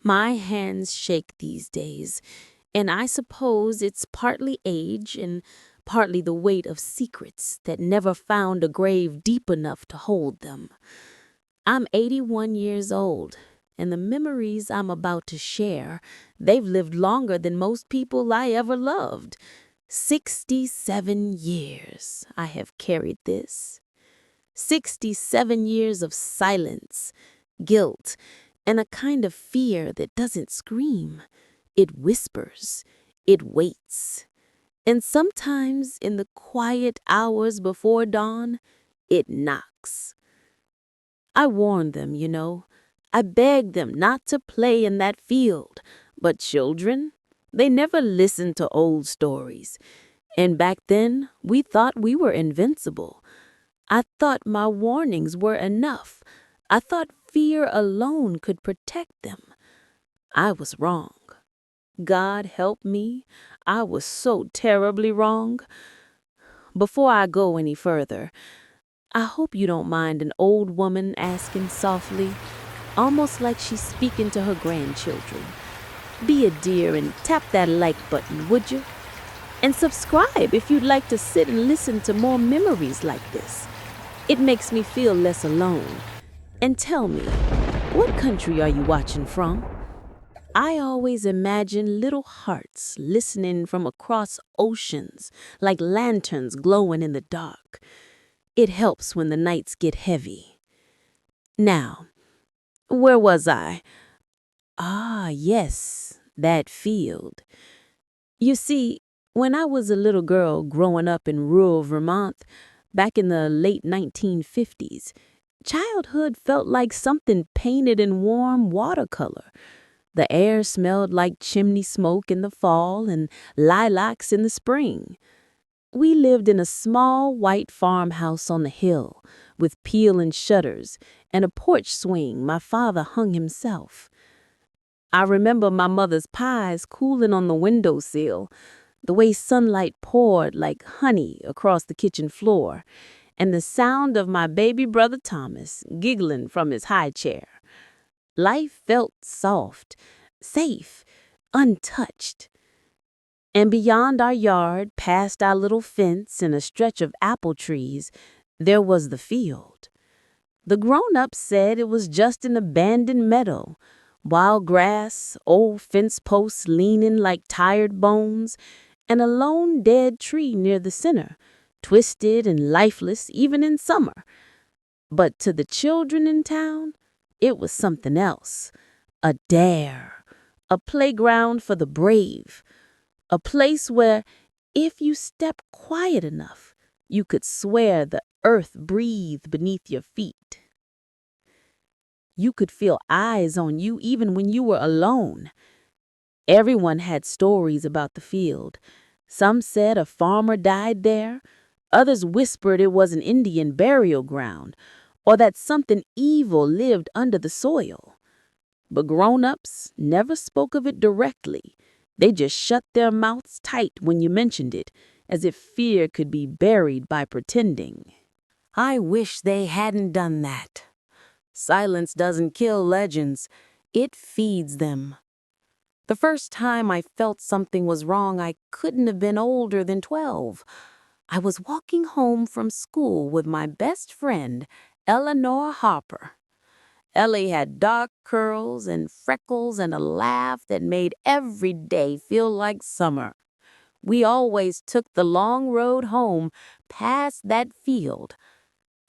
My hands shake these days, and I suppose it's partly age and partly the weight of secrets that never found a grave deep enough to hold them. I'm 81 years old, and the memories I'm about to share, they've lived longer than most people I ever loved. 67 years I have carried this. 67 years of silence, guilt, and a kind of fear that doesn't scream. It whispers. It waits. And sometimes in the quiet hours before dawn, it knocks. I warned them, you know. I begged them not to play in that field. But children, they never listened to old stories. And back then, we thought we were invincible. I thought my warnings were enough. I thought fear alone could protect them. I was wrong. God help me, I was so terribly wrong. Before I go any further, I hope you don't mind an old woman asking softly, almost like she's speaking to her grandchildren. Be a dear and tap that like button, would you? And subscribe if you'd like to sit and listen to more memories like this. It makes me feel less alone. And tell me, what country are you watching from? I always imagine little hearts listening from across oceans, like lanterns glowing in the dark. It helps when the nights get heavy. Now, where was I? Ah, yes, that field. You see, when I was a little girl growing up in rural Vermont, back in the late 1950s, childhood felt like something painted in warm watercolor. The air smelled like chimney smoke in the fall and lilacs in the spring. We lived in a small white farmhouse on the hill with peeling shutters and a porch swing my father hung himself. I remember my mother's pies cooling on the windowsill, the way sunlight poured like honey across the kitchen floor, and the sound of my baby brother Thomas giggling from his high chair. Life felt soft, safe, untouched. And beyond our yard, past our little fence and a stretch of apple trees, there was the field. The grown-ups said it was just an abandoned meadow, wild grass, old fence posts leaning like tired bones, and a lone dead tree near the center, twisted and lifeless even in summer. But to the children in town, it was something else. A dare, a playground for the brave, a place where, if you stepped quiet enough, you could swear the earth breathed beneath your feet. You could feel eyes on you even when you were alone. Everyone had stories about the field. Some said a farmer died there. Others whispered it was an Indian burial ground, or that something evil lived under the soil. But grown-ups never spoke of it directly. They just shut their mouths tight when you mentioned it, as if fear could be buried by pretending. I wish they hadn't done that. Silence doesn't kill legends, it feeds them. The first time I felt something was wrong, I couldn't have been older than 12. I was walking home from school with my best friend, Eleanor Harper. Ellie had dark curls and freckles and a laugh that made every day feel like summer. We always took the long road home past that field.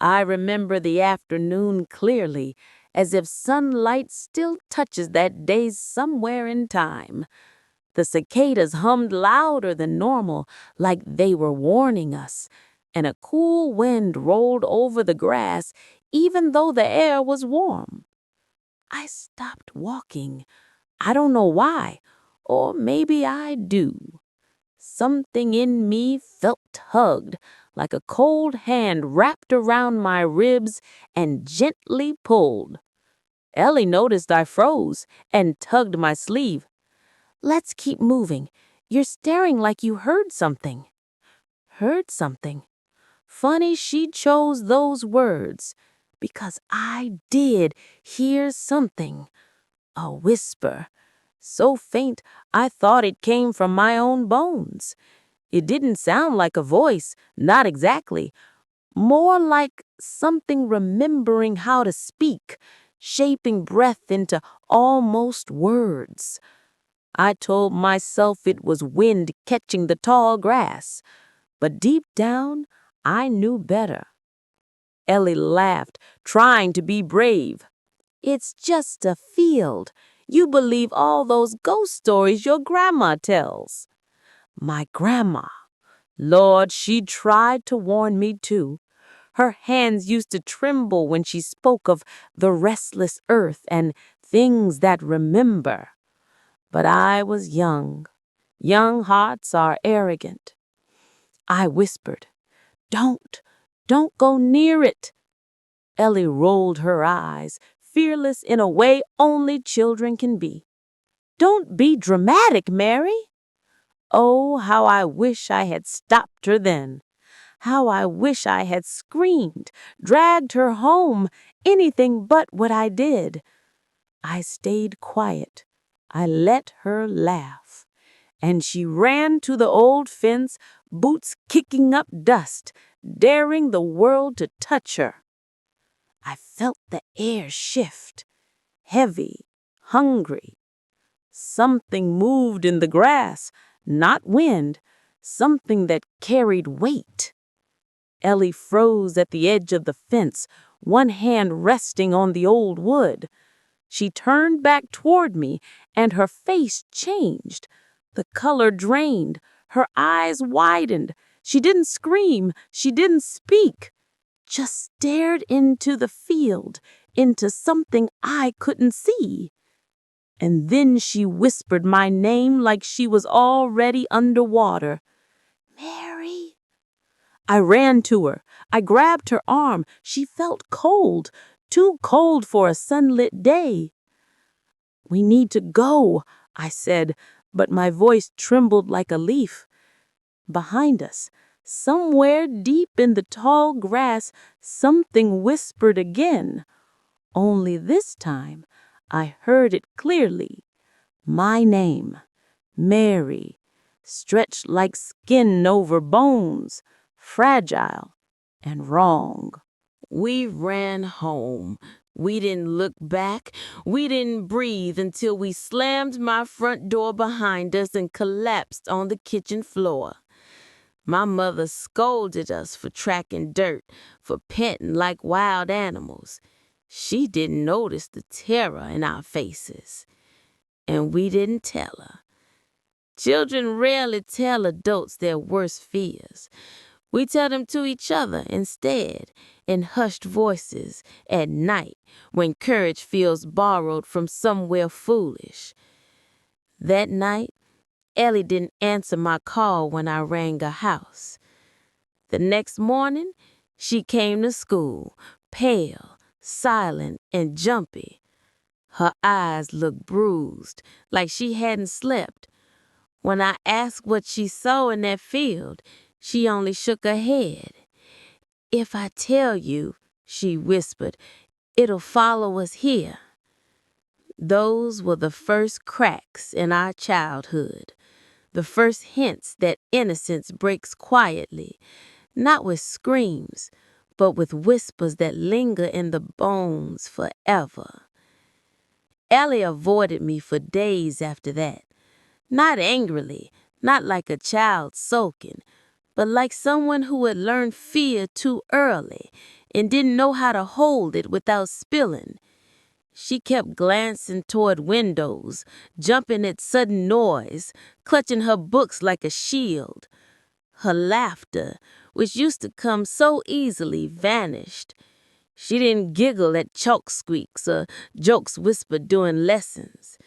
I remember the afternoon clearly, as if sunlight still touches that day somewhere in time. The cicadas hummed louder than normal, like they were warning us, and a cool wind rolled over the grass even though the air was warm. I stopped walking. I don't know why, or maybe I do. Something in me felt tugged, like a cold hand wrapped around my ribs and gently pulled. Ellie noticed I froze and tugged my sleeve. "Let's keep moving. You're staring like you heard something." Heard something? Funny she chose those words, because I did hear something. A whisper, so faint I thought it came from my own bones. It didn't sound like a voice, not exactly. More like something remembering how to speak, shaping breath into almost words. I told myself it was wind catching the tall grass, but deep down, I knew better. Ellie laughed, trying to be brave. It's just a field. You believe all those ghost stories your grandma tells. My grandma. Lord, she tried to warn me too. Her hands used to tremble when she spoke of the restless earth and things that remember. But I was young. Young hearts are arrogant. I whispered, don't go near it. Ellie rolled her eyes, fearless in a way only children can be. Don't be dramatic, Mary. Oh, how I wish I had stopped her then. How I wish I had screamed, dragged her home, anything but what I did. I stayed quiet. I let her laugh. And she ran to the old fence, boots kicking up dust, daring the world to touch her. I felt the air shift, heavy, hungry. Something moved in the grass, not wind, something that carried weight. Ellie froze at the edge of the fence, one hand resting on the old wood. She turned back toward me, and her face changed. The color drained. Her eyes widened. She didn't scream. She didn't speak. Just stared into the field, into something I couldn't see. And then she whispered my name like she was already underwater. Mary. I ran to her. I grabbed her arm. She felt cold, too cold for a sunlit day. We need to go, I said, but my voice trembled like a leaf. Behind us, somewhere deep in the tall grass, something whispered again. Only this time, I heard it clearly. My name, Mary, stretched like skin over bones, fragile and wrong. We ran home. We didn't look back. We didn't breathe until we slammed my front door behind us and collapsed on the kitchen floor. My mother scolded us for tracking dirt, for petting like wild animals. She didn't notice the terror in our faces. And we didn't tell her. Children rarely tell adults their worst fears. We tell them to each other instead, in hushed voices, at night, when courage feels borrowed from somewhere foolish. That night, Ellie didn't answer my call when I rang her house. The next morning, she came to school, pale, silent, and jumpy. Her eyes looked bruised, like she hadn't slept. When I asked what she saw in that field, she only shook her head. If I tell you, she whispered, it'll follow us here. Those were the first cracks in our childhood, the first hints that innocence breaks quietly, not with screams, but with whispers that linger in the bones forever. Ellie avoided me for days after that, not angrily, not like a child sulking, but like someone who had learned fear too early and didn't know how to hold it without spilling. She kept glancing toward windows, jumping at sudden noise, clutching her books like a shield. Her laughter, which used to come so easily, vanished. She didn't giggle at chalk squeaks or jokes whispered during lessons.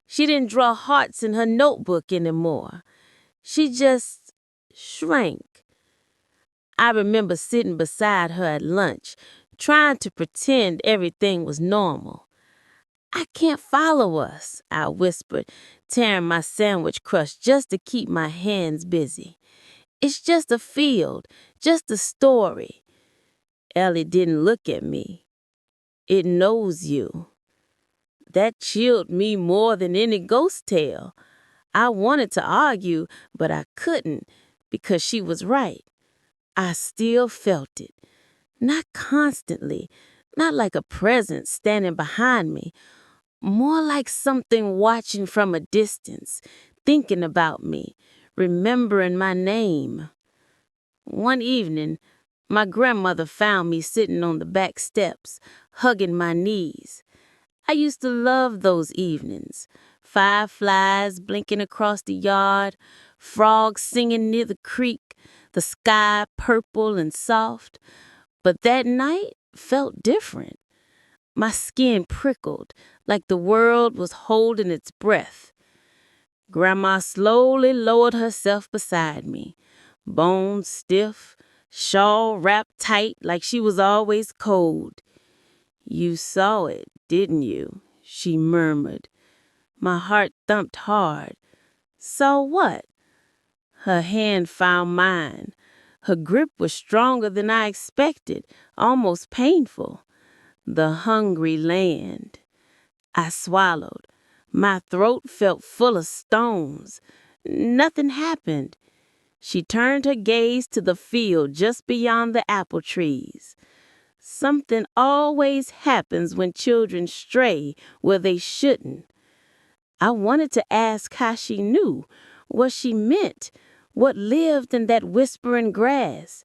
She didn't draw hearts in her notebook anymore. She just shrank. I remember sitting beside her at lunch, trying to pretend everything was normal. I can't follow us, I whispered, tearing my sandwich crust just to keep my hands busy. It's just a field, just a story. Ellie didn't look at me. It knows you. That chilled me more than any ghost tale. I wanted to argue, but I couldn't because she was right. I still felt it. Not constantly, not like a presence standing behind me, more like something watching from a distance, thinking about me, remembering my name. One evening, my grandmother found me sitting on the back steps, hugging my knees. I used to love those evenings. Fireflies blinking across the yard, frogs singing near the creek, the sky purple and soft. But that night felt different. My skin prickled like the world was holding its breath. Grandma slowly lowered herself beside me, bones stiff, shawl wrapped tight like she was always cold. "You saw it, didn't you?" she murmured. My heart thumped hard. "Saw what?" Her hand found mine. Her grip was stronger than I expected, almost painful. The hungry land. I swallowed. My throat felt full of stones. Nothing happened. She turned her gaze to the field just beyond the apple trees. Something always happens when children stray where they shouldn't. I wanted to ask how she knew, what she meant, what lived in that whispering grass.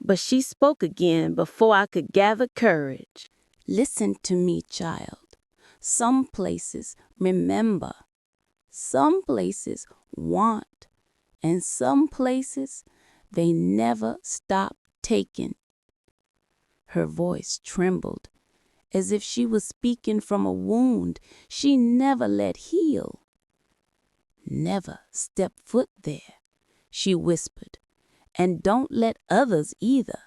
But she spoke again before I could gather courage. "Listen to me, child. Some places remember, some places want, and some places they never stop taking." Her voice trembled, as if she was speaking from a wound she never let heal. "Never step foot there," she whispered, "and don't let others either.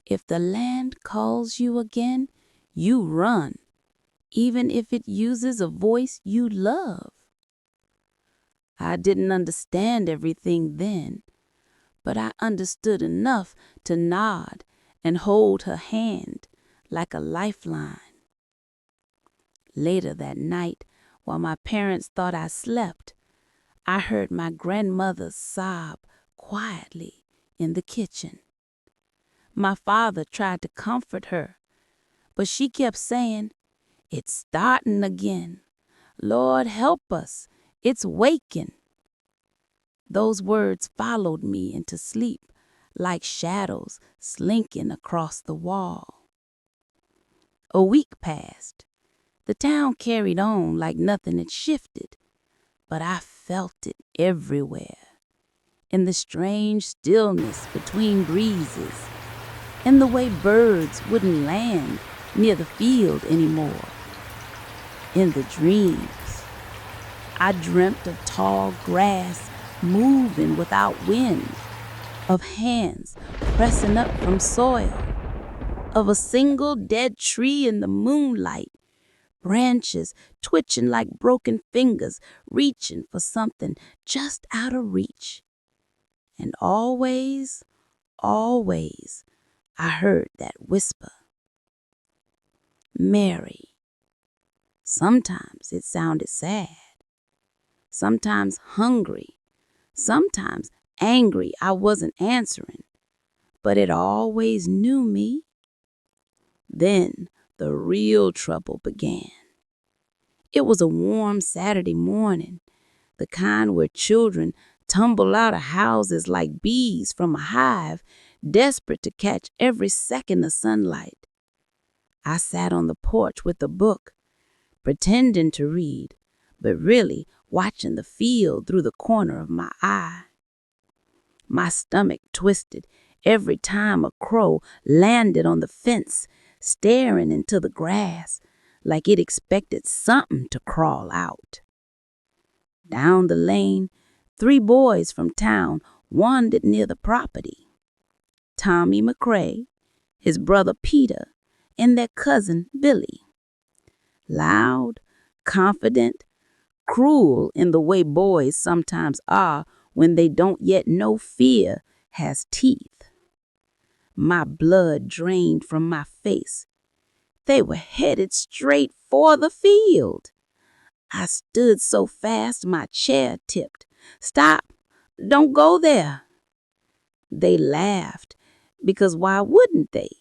If the land calls you again, you run, even if it uses a voice you love." I didn't understand everything then, but I understood enough to nod and hold her hand like a lifeline. Later that night, while my parents thought I slept, I heard my grandmother sob quietly in the kitchen. My father tried to comfort her, but she kept saying, "It's starting again. Lord help us, it's waking." Those words followed me into sleep like shadows slinking across the wall. A week passed. The town carried on like nothing had shifted, but I felt it everywhere. In the strange stillness between breezes, in the way birds wouldn't land near the field anymore, in the dreams. I dreamt of tall grass moving without wind, of hands pressing up from soil, of a single dead tree in the moonlight, branches twitching like broken fingers, reaching for something just out of reach. And always, always, I heard that whisper, "Mary." Sometimes it sounded sad, sometimes hungry, sometimes angry I wasn't answering, but it always knew me. Then the real trouble began. It was a warm Saturday morning, the kind where children tumble out of houses like bees from a hive, desperate to catch every second of sunlight. I sat on the porch with a book, pretending to read, but really watching the field through the corner of my eye. My stomach twisted every time a crow landed on the fence, staring into the grass like it expected something to crawl out. Down the lane, 3 boys from town wandered near the property. Tommy McCrae, his brother Peter, and their cousin Billy. Loud, confident, cruel in the way boys sometimes are when they don't yet know fear has teeth. My blood drained from my face. They were headed straight for the field. I stood so fast my chair tipped. "Stop! Don't go there." They laughed, because why wouldn't they?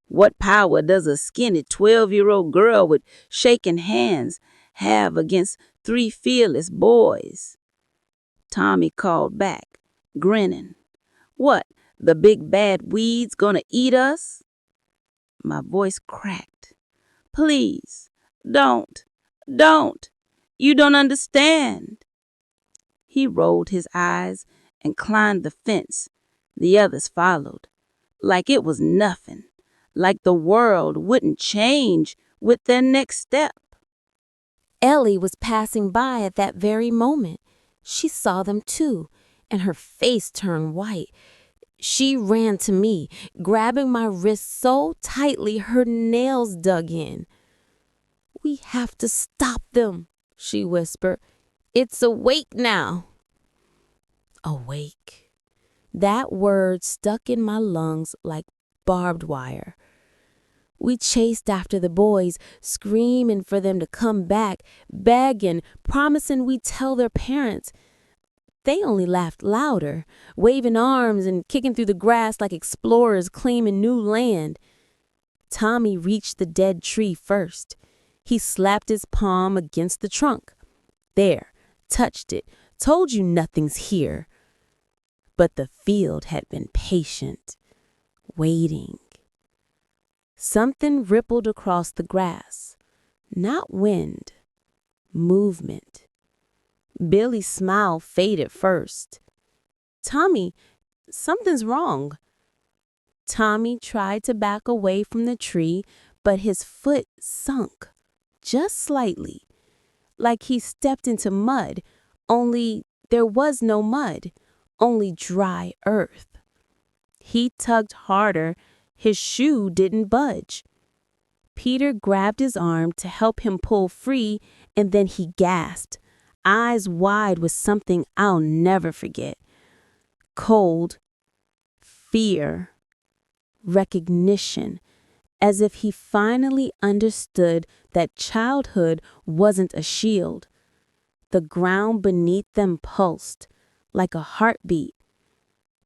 What power does a skinny 12-year-old girl with shaking hands have against three fearless boys? Tommy called back, grinning. "What, the big bad weeds gonna eat us?" My voice cracked. "Please, don't. You don't understand." He rolled his eyes and climbed the fence. The others followed, like it was nothing, like the world wouldn't change with their next step. Ellie was passing by at that very moment. She saw them too, and her face turned white. She ran to me, grabbing my wrist so tightly her nails dug in. "We have to stop them," she whispered. "It's awake now." Awake. That word stuck in my lungs like barbed wire. We chased after the boys, screaming for them to come back, begging, promising we'd tell their parents. They only laughed louder, waving arms and kicking through the grass like explorers claiming new land. Tommy reached the dead tree first. He slapped his palm against the trunk. "There, touched it, told you nothing's here." But the field had been patient, waiting. Something rippled across the grass. Not wind, movement. Billy's smile faded first. "Tommy, something's wrong." Tommy tried to back away from the tree, but his foot sunk, just slightly, like he stepped into mud, only there was no mud, only dry earth. He tugged harder. His shoe didn't budge. Peter grabbed his arm to help him pull free, and then he gasped, eyes wide with something I'll never forget. Cold, fear, recognition, as if he finally understood that childhood wasn't a shield. The ground beneath them pulsed, like a heartbeat.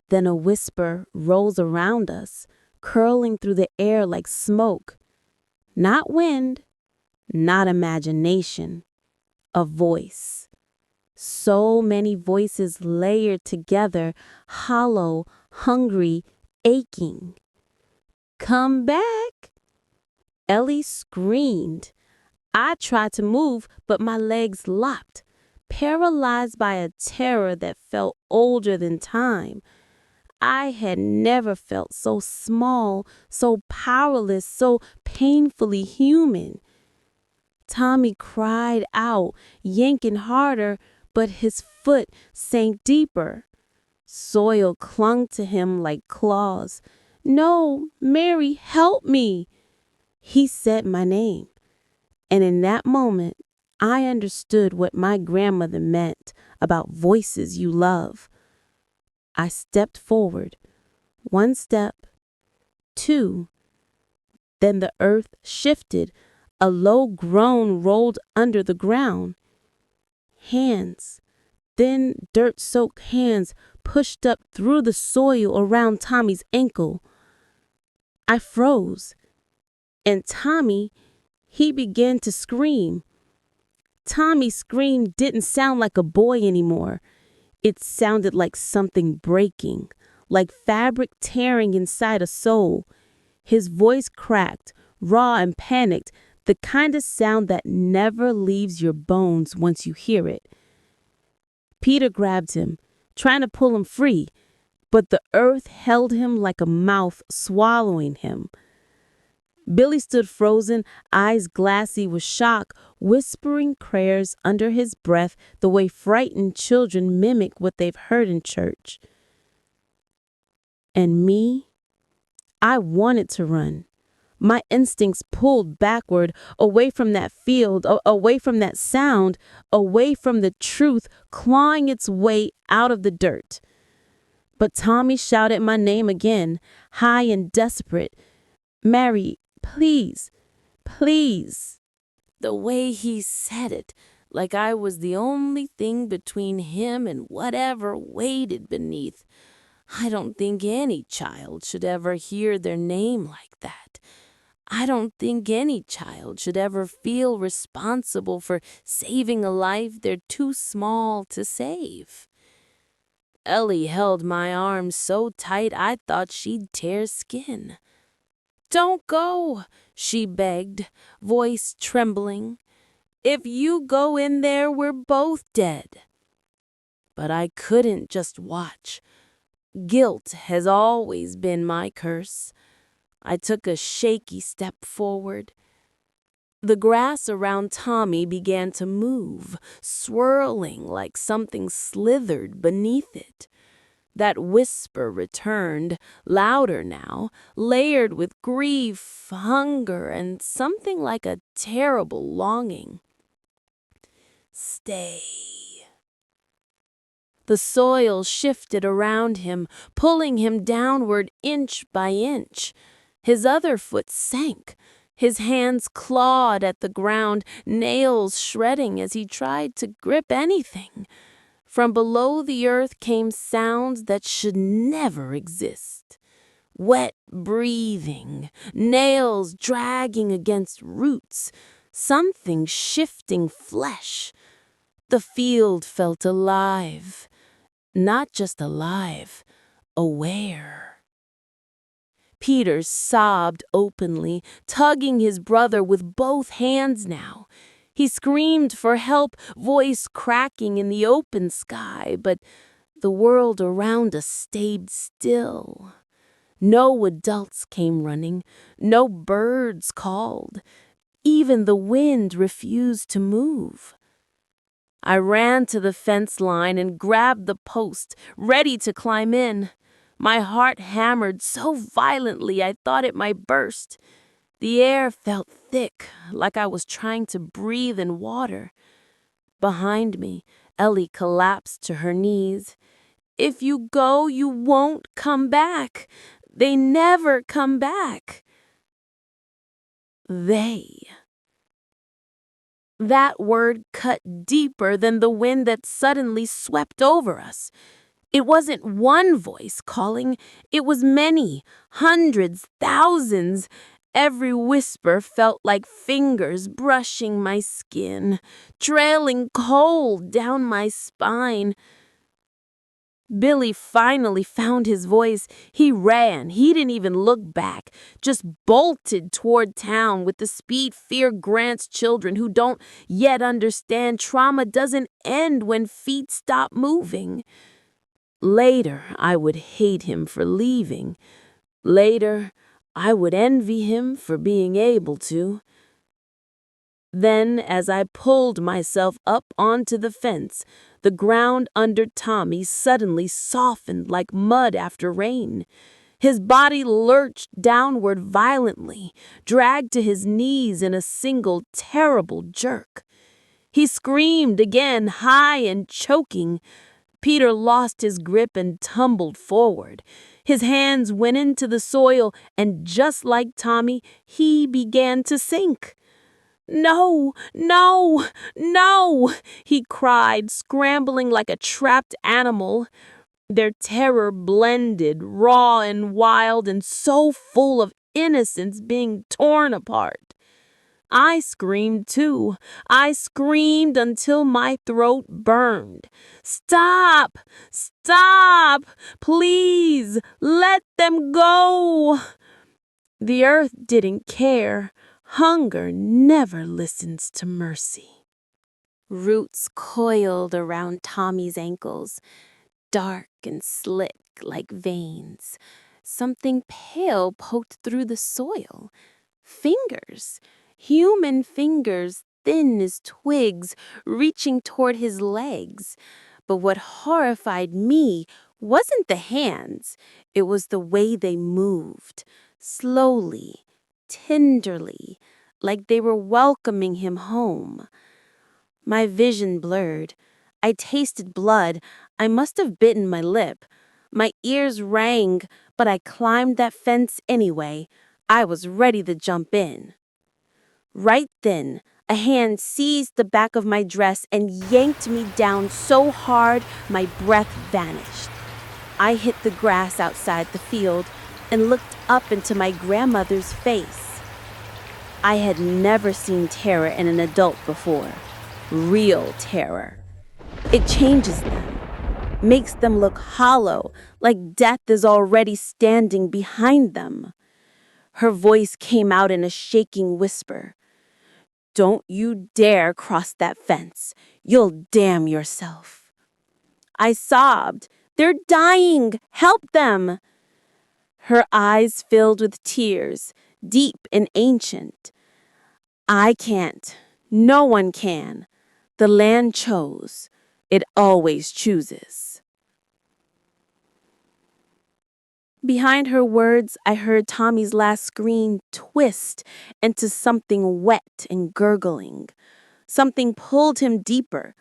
Then a whisper rose around us, curling through the air like smoke. Not wind, not imagination, a voice. So many voices layered together, hollow, hungry, aching. "Come back!" Ellie screamed. I tried to move, but my legs locked, paralyzed by a terror that felt older than time. I had never felt so small, so powerless, so painfully human. Tommy cried out, yanking harder, but his foot sank deeper. Soil clung to him like claws. "No, Mary, help me." He said my name, and in that moment, I understood what my grandmother meant about voices you love. I stepped forward, one step, two. Then the earth shifted. A low groan rolled under the ground. Hands, thin, dirt-soaked hands, pushed up through the soil around Tommy's ankle. I froze, and Tommy, he began to scream. Tommy's scream didn't sound like a boy anymore. It sounded like something breaking, like fabric tearing inside a soul. His voice cracked, raw and panicked, the kind of sound that never leaves your bones once you hear it. Peter grabbed him, trying to pull him free, but the earth held him like a mouth swallowing him. Billy stood frozen, eyes glassy with shock, whispering prayers under his breath the way frightened children mimic what they've heard in church. And me, I wanted to run. My instincts pulled backward, away from that field, away from that sound, away from the truth clawing its way out of the dirt. But Tommy shouted my name again, high and desperate. "Mary, please, Please. The way he said it, like I was the only thing between him and whatever waited beneath. I don't think any child should ever hear their name like that. I don't think any child should ever feel responsible for saving a life they're too small to save. Ellie held my arm so tight I thought she'd tear skin. "Don't go," she begged, voice trembling. "If you go in there, we're both dead." But I couldn't just watch. Guilt has always been my curse. I took a shaky step forward. The grass around Tommy began to move, swirling like something slithered beneath it. That whisper returned, louder now, layered with grief, hunger, and something like a terrible longing. "Stay." The soil shifted around him, pulling him downward inch by inch. His other foot sank. His hands clawed at the ground, nails shredding as he tried to grip anything. From below the earth came sounds that should never exist. Wet breathing, nails dragging against roots, something shifting flesh. The field felt alive. Not just alive, aware. Peter sobbed openly, tugging his brother with both hands now. He screamed for help, voice cracking in the open sky, but the world around us stayed still. No adults came running, no birds called. Even the wind refused to move. I ran to the fence line and grabbed the post, ready to climb in. My heart hammered so violently I thought it might burst. The air felt thick, like I was trying to breathe in water. Behind me, Ellie collapsed to her knees. "If you go, you won't come back. They never come back." They. That word cut deeper than the wind that suddenly swept over us. It wasn't one voice calling, it was many, hundreds, thousands. Every whisper felt like fingers brushing my skin, trailing cold down my spine. Billy finally found his voice. He ran. He didn't even look back, just bolted toward town with the speed fear grants children who don't yet understand trauma doesn't end when feet stop moving. Later, I would hate him for leaving. Later, I would envy him for being able to. Then, as I pulled myself up onto the fence, the ground under Tommy suddenly softened like mud after rain. His body lurched downward violently, dragged to his knees in a single terrible jerk. He screamed again, high and choking. Peter lost his grip and tumbled forward. His hands went into the soil, and just like Tommy, he began to sink. "No, no, no," he cried, scrambling like a trapped animal. Their terror blended, raw and wild and so full of innocence being torn apart. I screamed too. I screamed until my throat burned. "Stop! Stop! Please, let them go!" The earth didn't care. Hunger never listens to mercy. Roots coiled around Tommy's ankles, dark and slick like veins. Something pale poked through the soil. Fingers, human fingers, thin as twigs, reaching toward his legs. But what horrified me wasn't the hands, it was the way they moved, slowly, tenderly, like they were welcoming him home. My vision blurred. I tasted blood. I must have bitten my lip. My ears rang, but I climbed that fence anyway. I was ready to jump in. Right then, a hand seized the back of my dress and yanked me down so hard my breath vanished. I hit the grass outside the field and looked up into my grandmother's face. I had never seen terror in an adult before. Real terror. It changes them, makes them look hollow, like death is already standing behind them. Her voice came out in a shaking whisper. Don't you dare cross that fence. You'll damn yourself. I sobbed. They're dying. Help them. Her eyes filled with tears, deep and ancient. I can't. No one can. The land chose. It always chooses. Behind her words, I heard Tommy's last scream twist into something wet and gurgling. Something pulled him deeper.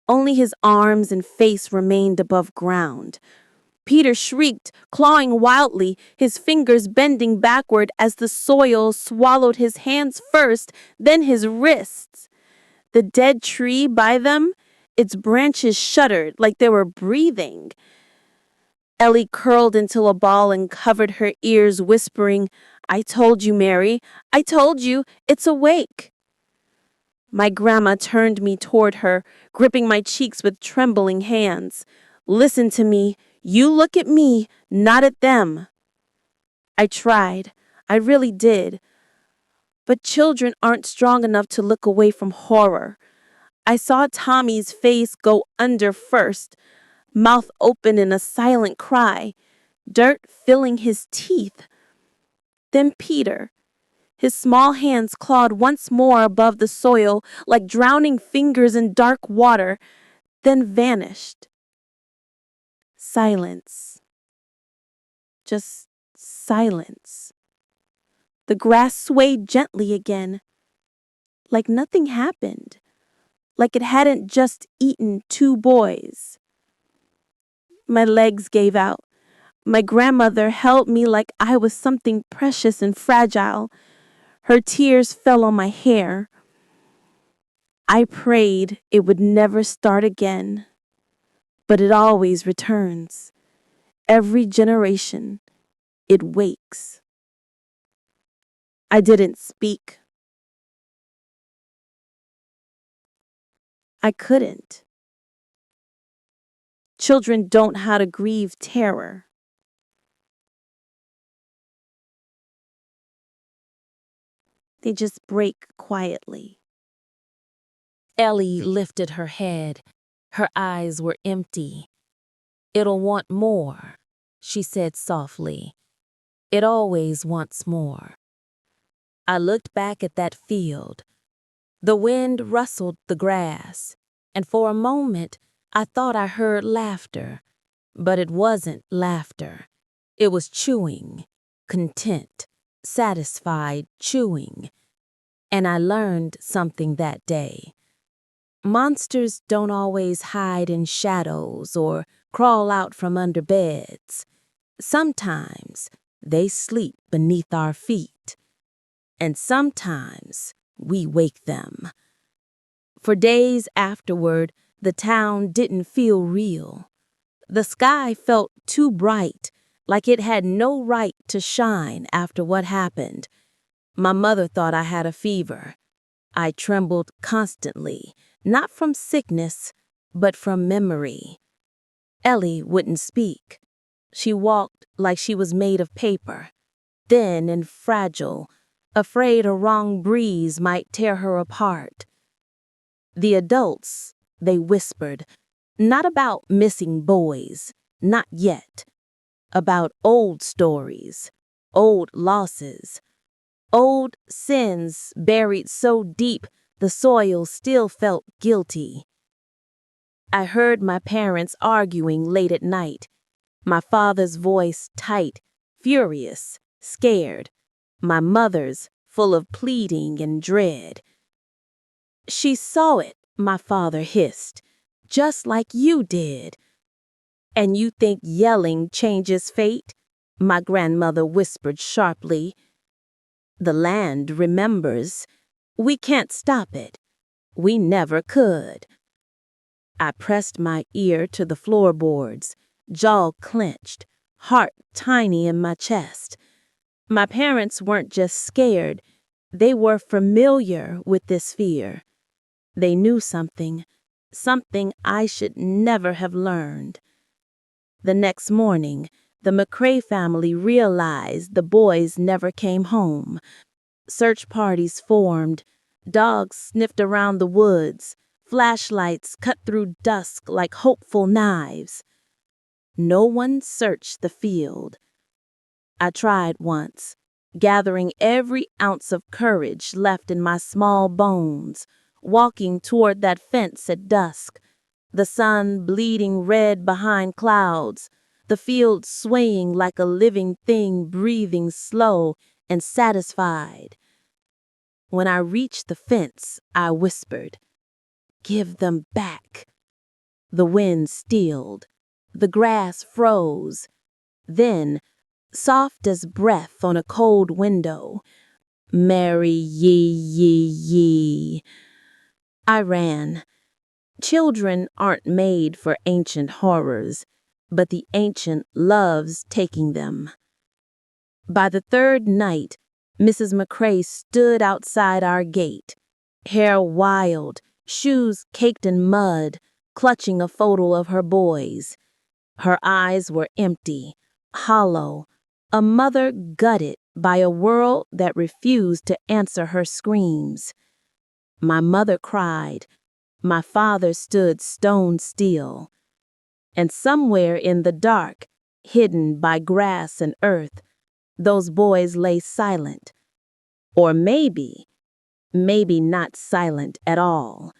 Only his arms and face remained above ground. Peter shrieked, clawing wildly, his fingers bending backward as the soil swallowed his hands first, then his wrists. The dead tree by them, its branches shuddered like they were breathing. Ellie curled into a ball and covered her ears, whispering, I told you, Mary. I told you, it's awake. My grandma turned me toward her, gripping my cheeks with trembling hands. Listen to me. You look at me, not at them. I tried. I really did. But children aren't strong enough to look away from horror. I saw Tommy's face go under first, mouth open in a silent cry, dirt filling his teeth. Then Peter. His small hands clawed once more above the soil like drowning fingers in dark water, then vanished. Silence. Just silence. The grass swayed gently again, like nothing happened, like it hadn't just eaten two boys. My legs gave out. My grandmother held me like I was something precious and fragile. Her tears fell on my hair. I prayed it would never start again, but it always returns. Every generation, it wakes. I didn't speak. I couldn't. Children don't know how to grieve terror. They just break quietly. Ellie lifted her head. Her eyes were empty. It'll want more, she said softly. It always wants more. I looked back at that field. The wind rustled the grass, and for a moment I thought I heard laughter. But it wasn't laughter. It was chewing, content, satisfied chewing. And I learned something that day. Monsters don't always hide in shadows or crawl out from under beds. Sometimes they sleep beneath our feet. And sometimes we wake them. For days afterward, the town didn't feel real. The sky felt too bright, like it had no right to shine after what happened. My mother thought I had a fever. I trembled constantly, not from sickness, but from memory. Ellie wouldn't speak. She walked like she was made of paper, thin and fragile, afraid a wrong breeze might tear her apart. The adults, they whispered, not about missing boys, not yet. About old stories, old losses, old sins buried so deep the soil still felt guilty. I heard my parents arguing late at night, my father's voice tight, furious, scared, my mother's full of pleading and dread. She saw it, my father hissed, just like you did. And you think yelling changes fate? My grandmother whispered sharply. The land remembers. We can't stop it. We never could. I pressed my ear to the floorboards, jaw clenched, heart tiny in my chest. My parents weren't just scared, they were familiar with this fear. They knew something I should never have learned. The next morning, the McCrae family realized the boys never came home. Search parties formed, dogs sniffed around the woods, flashlights cut through dusk like hopeful knives. No one searched the field. I tried once, gathering every ounce of courage left in my small bones, walking toward that fence at dusk, the sun bleeding red behind clouds, the field swaying like a living thing breathing slow and satisfied. When I reached the fence, I whispered, "Give them back." The wind stilled. The grass froze. Then, soft as breath on a cold window, "Marry ye. I ran. Children aren't made for ancient horrors, but the ancient loves taking them. By the third night, Mrs. McCrae stood outside our gate, hair wild, shoes caked in mud, clutching a photo of her boys. Her eyes were empty, hollow, a mother gutted by a world that refused to answer her screams. My mother cried. My father stood stone still. And somewhere in the dark, hidden by grass and earth, those boys lay silent. Or maybe not silent at all.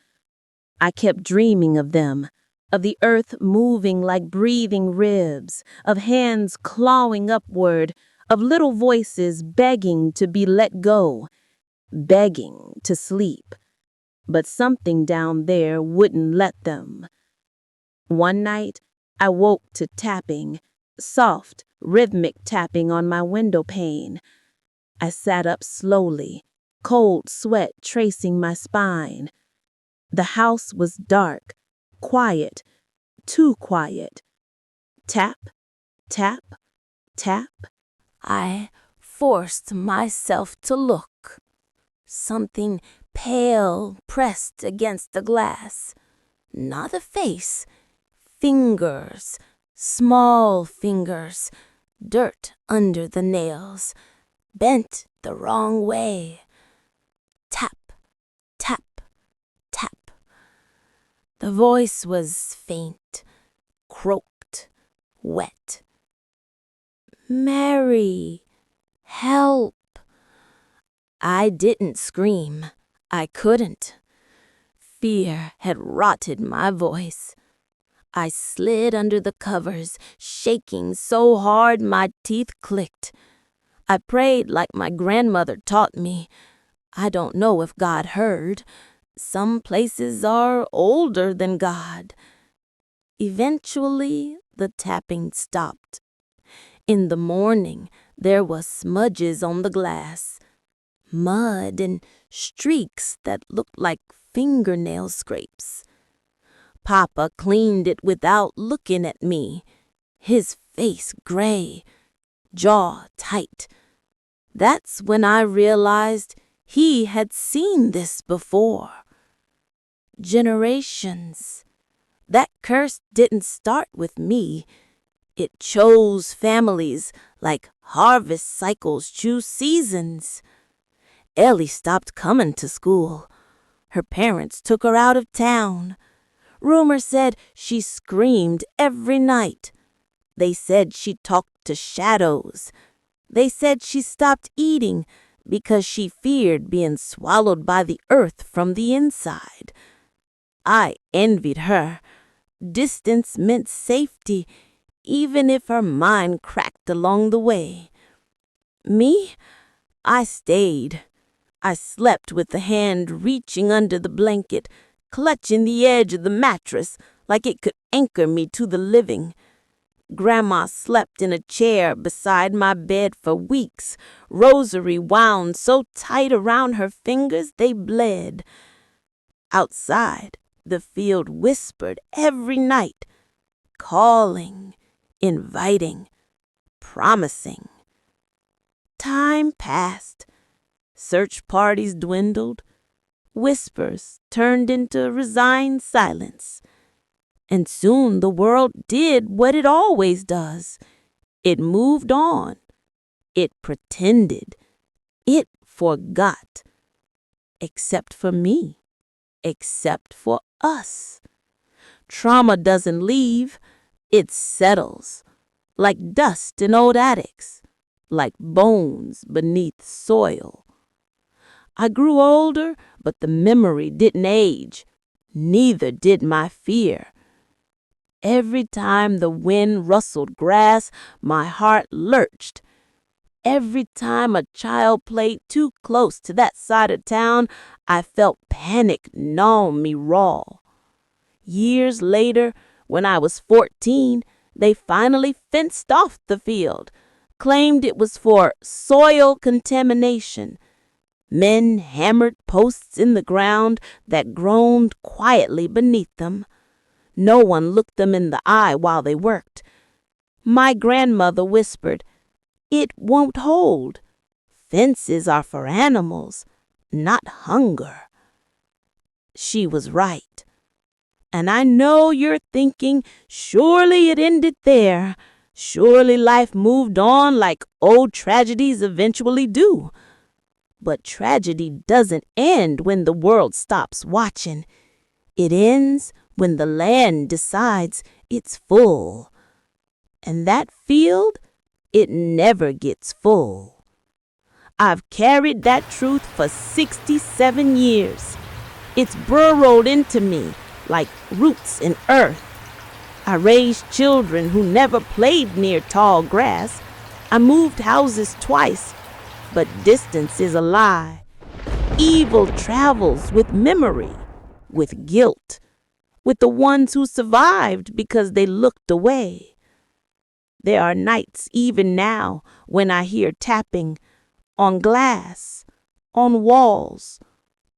I kept dreaming of them, of the earth moving like breathing ribs, of hands clawing upward, of little voices begging to be let go, begging to sleep. But something down there wouldn't let them. One night, I woke to tapping, soft, rhythmic tapping on my window pane. I sat up slowly, cold sweat tracing my spine. The house was dark, quiet, too quiet. Tap, tap, tap. I forced myself to look. Something pale pressed against the glass. Not a face. Fingers, small fingers, dirt under the nails, bent the wrong way. Tap, tap, tap. The voice was faint, croaked, wet. "Mary, help." I didn't scream. I couldn't. Fear had rotted my voice. I slid under the covers, shaking so hard my teeth clicked. I prayed like my grandmother taught me. I don't know if God heard. Some places are older than God. Eventually, the tapping stopped. In the morning, there was smudges on the glass, mud and streaks that looked like fingernail scrapes. Papa cleaned it without looking at me, his face gray, jaw tight. That's when I realized he had seen this before. Generations. That curse didn't start with me. It chose families like harvest cycles choose seasons. Ellie stopped coming to school. Her parents took her out of town. Rumor said she screamed every night. They said she talked to shadows. They said she stopped eating because she feared being swallowed by the earth from the inside. I envied her. Distance meant safety, even if her mind cracked along the way. Me? I stayed. I slept with the hand reaching under the blanket, clutching the edge of the mattress like it could anchor me to the living. Grandma slept in a chair beside my bed for weeks, rosary wound so tight around her fingers they bled. Outside, the field whispered every night, calling, inviting, promising. Time passed. Search parties dwindled. Whispers turned into resigned silence. And soon the world did what it always does. It moved on. It pretended. It forgot. Except for me. Except for us. Trauma doesn't leave. It settles. Like dust in old attics. Like bones beneath soil. I grew older, but the memory didn't age. Neither did my fear. Every time the wind rustled grass, my heart lurched. Every time a child played too close to that side of town, I felt panic gnaw me raw. Years later, when I was 14, they finally fenced off the field, claimed it was for soil contamination. Men hammered posts in the ground that groaned quietly beneath them. No one looked them in the eye while they worked. My grandmother whispered, "It won't hold. Fences are for animals, not hunger." She was right. And I know you're thinking, surely it ended there. Surely life moved on like old tragedies eventually do. But tragedy doesn't end when the world stops watching. It ends when the land decides it's full. And that field, it never gets full. I've carried that truth for 67 years. It's burrowed into me like roots in earth. I raised children who never played near tall grass. I moved houses twice, but distance is a lie. Evil travels with memory, with guilt, with the ones who survived because they looked away. There are nights even now when I hear tapping on glass, on walls,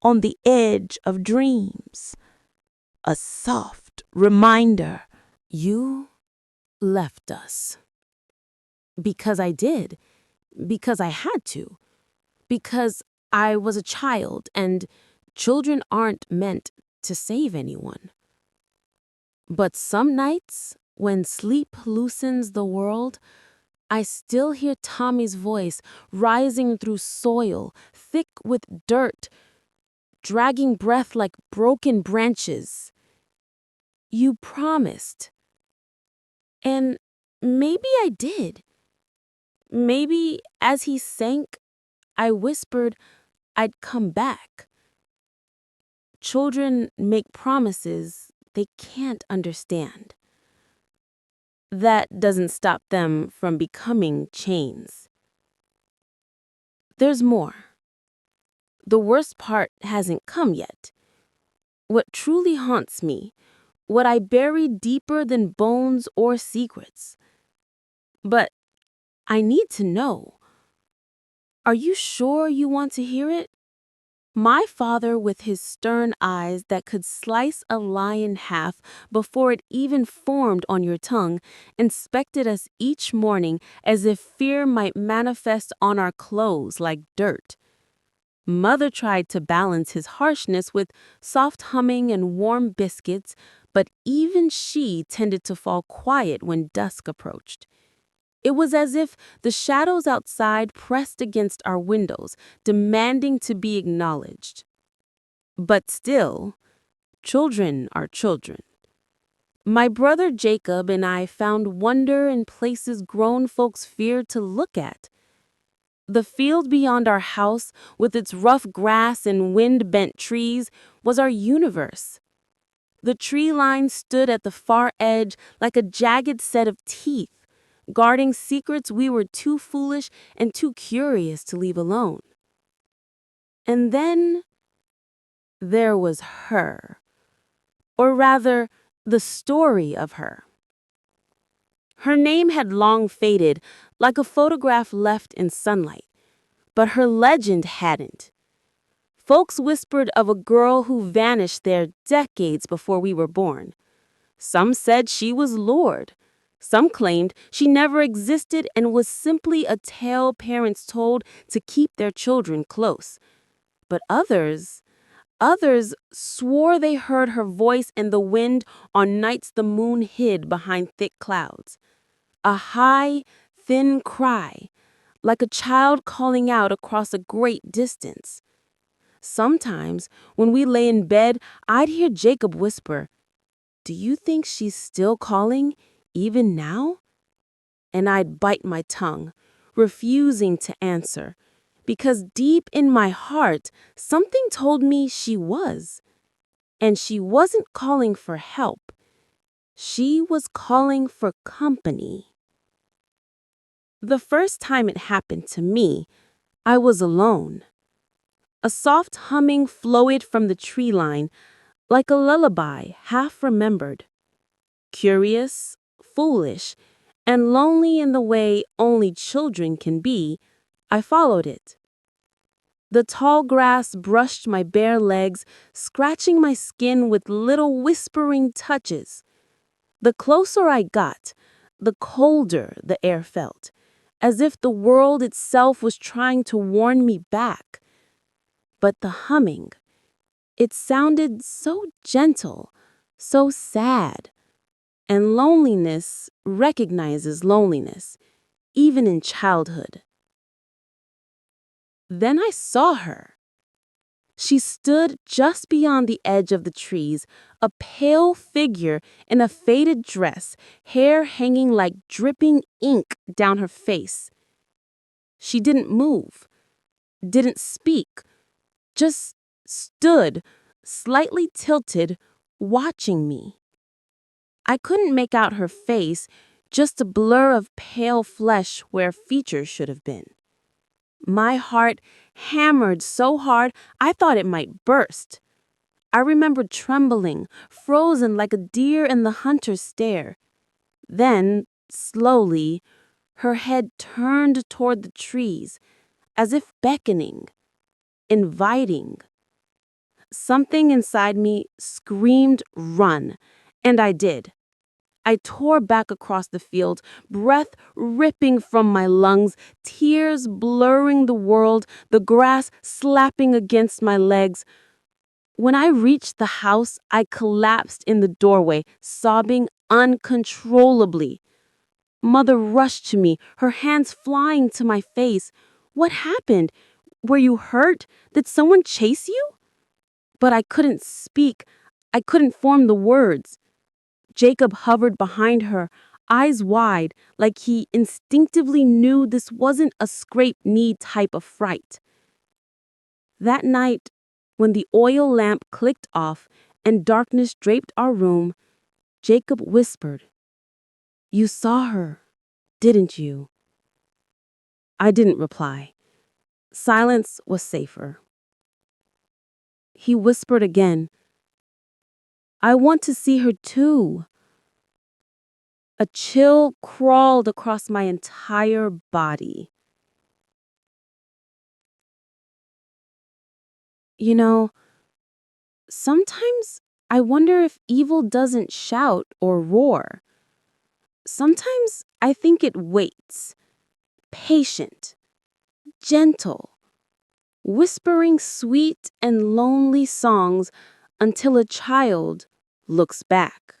on the edge of dreams. A soft reminder, you left us. Because I did. Because I had to. Because I was a child, and children aren't meant to save anyone. But some nights, when sleep loosens the world, I still hear Tommy's voice rising through soil, thick with dirt, dragging breath like broken branches. You promised. And maybe I did. Maybe as he sank, I whispered I'd come back. Children make promises they can't understand. That doesn't stop them from becoming chains. There's more. The worst part hasn't come yet. What truly haunts me, what I bury deeper than bones or secrets. But I need to know. Are you sure you want to hear it? My father, with his stern eyes that could slice a lie in half before it even formed on your tongue, inspected us each morning as if fear might manifest on our clothes like dirt. Mother tried to balance his harshness with soft humming and warm biscuits, but even she tended to fall quiet when dusk approached. It was as if the shadows outside pressed against our windows, demanding to be acknowledged. But still, children are children. My brother Jacob and I found wonder in places grown folks feared to look at. The field beyond our house, with its rough grass and wind-bent trees, was our universe. The tree line stood at the far edge like a jagged set of teeth, guarding secrets we were too foolish and too curious to leave alone. And then there was her, or rather, the story of her. Her name had long faded, like a photograph left in sunlight, but her legend hadn't. Folks whispered of a girl who vanished there decades before we were born. Some said she was lured. Some claimed she never existed and was simply a tale parents told to keep their children close. But others swore they heard her voice in the wind on nights the moon hid behind thick clouds. A high, thin cry, like a child calling out across a great distance. Sometimes, when we lay in bed, I'd hear Jacob whisper, "Do you think she's still calling, even now?" And I'd bite my tongue, refusing to answer, because deep in my heart, something told me she was. And she wasn't calling for help. She was calling for company. The first time it happened to me, I was alone. A soft humming flowed from the tree line, like a lullaby half remembered. Curious, foolish, and lonely in the way only children can be, I followed it. The tall grass brushed my bare legs, scratching my skin with little whispering touches. The closer I got, the colder the air felt, as if the world itself was trying to warn me back. But the humming, it sounded so gentle, so sad. And loneliness recognizes loneliness, even in childhood. Then I saw her. She stood just beyond the edge of the trees, a pale figure in a faded dress, hair hanging like dripping ink down her face. She didn't move, didn't speak, just stood, slightly tilted, watching me. I couldn't make out her face, just a blur of pale flesh where features should have been. My heart hammered so hard I thought it might burst. I remembered trembling, frozen like a deer in the hunter's stare. Then, slowly, her head turned toward the trees, as if beckoning, inviting. Something inside me screamed, "Run," and I did. I tore back across the field, breath ripping from my lungs, tears blurring the world, the grass slapping against my legs. When I reached the house, I collapsed in the doorway, sobbing uncontrollably. Mother rushed to me, her hands flying to my face. "What happened? Were you hurt? Did someone chase you?" But I couldn't speak. I couldn't form the words. Jacob hovered behind her, eyes wide, like he instinctively knew this wasn't a scraped knee type of fright. That night, when the oil lamp clicked off and darkness draped our room, Jacob whispered, "You saw her, didn't you?" I didn't reply. Silence was safer. He whispered again, "I want to see her too." A chill crawled across my entire body. You know, sometimes I wonder if evil doesn't shout or roar. Sometimes I think it waits, patient, gentle, whispering sweet and lonely songs until a child looks back.